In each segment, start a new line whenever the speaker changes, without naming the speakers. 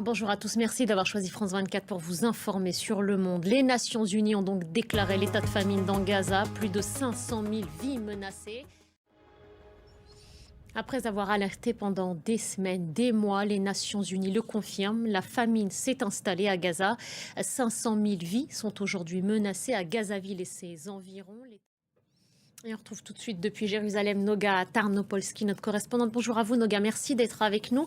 Bonjour à tous, merci d'avoir choisi France 24 pour vous informer sur le monde. Les Nations Unies ont donc déclaré l'état de famine dans Gaza, plus de 500 000 vies menacées. Après avoir alerté pendant des semaines, des mois, les Nations Unies le confirment, la famine s'est installée à Gaza. 500 000 vies sont aujourd'hui menacées à Gazaville et ses environs. Et on retrouve tout de suite depuis Jérusalem Noga Tarnopolski, notre correspondante. Bonjour à vous Noga, merci d'être avec nous.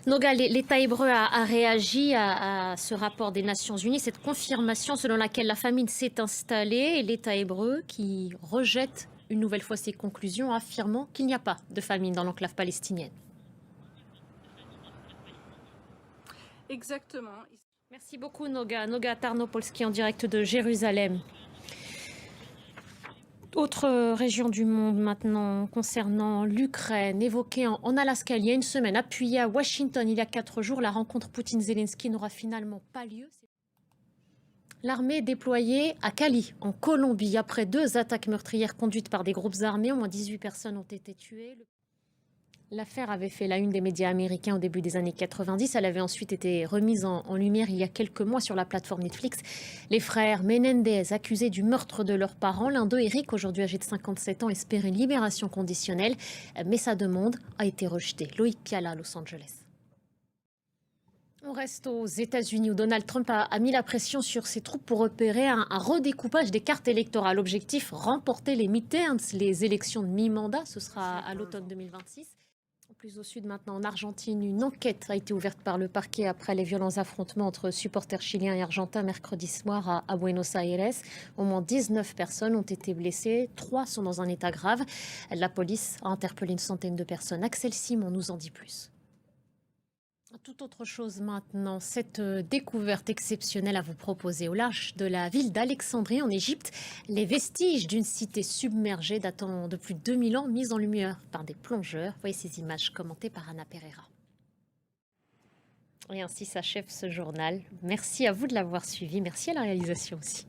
Noga, l'État hébreu a réagi à ce rapport des Nations Unies, cette confirmation selon laquelle la famine s'est installée, et l'État hébreu qui rejette une nouvelle fois ses conclusions, affirmant qu'il n'y a pas de famine dans l'enclave palestinienne.
Exactement.
Merci beaucoup Noga Tarnopolski en direct de Jérusalem. Autre région du monde maintenant concernant l'Ukraine, évoquée en Alaska il y a une semaine, appuyée à Washington il y a 4 jours, la rencontre Poutine-Zelensky n'aura finalement pas lieu. L'armée est déployée à Cali, en Colombie, après 2 attaques meurtrières conduites par des groupes armés. Au moins 18 personnes ont été tuées. L'affaire avait fait la une des médias américains au début des années 90. Elle avait ensuite été remise en lumière il y a quelques mois sur la plateforme Netflix. Les frères Menendez, accusés du meurtre de leurs parents, l'un d'eux, Eric, aujourd'hui âgé de 57 ans, espérait une libération conditionnelle, mais sa demande a été rejetée. Loïc Piala, Los Angeles. On reste aux États-Unis où Donald Trump a mis la pression sur ses troupes pour opérer un redécoupage des cartes électorales. Objectif, remporter les midterms, les élections de mi-mandat. Ce sera à l'automne 2026. Plus au sud maintenant, en Argentine, une enquête a été ouverte par le parquet après les violents affrontements entre supporters chiliens et argentins mercredi soir à Buenos Aires. Au moins 19 personnes ont été blessées, 3 sont dans un état grave. La police a interpellé une centaine de personnes. Axel Simon nous en dit plus. Tout autre chose maintenant, cette découverte exceptionnelle à vous proposer au large de la ville d'Alexandrie en Égypte, les vestiges d'une cité submergée datant de plus de 2000 ans, mises en lumière par des plongeurs. Voyez ces images commentées par Anna Pereira. Et ainsi s'achève ce journal. Merci à vous de l'avoir suivi, merci à la réalisation aussi.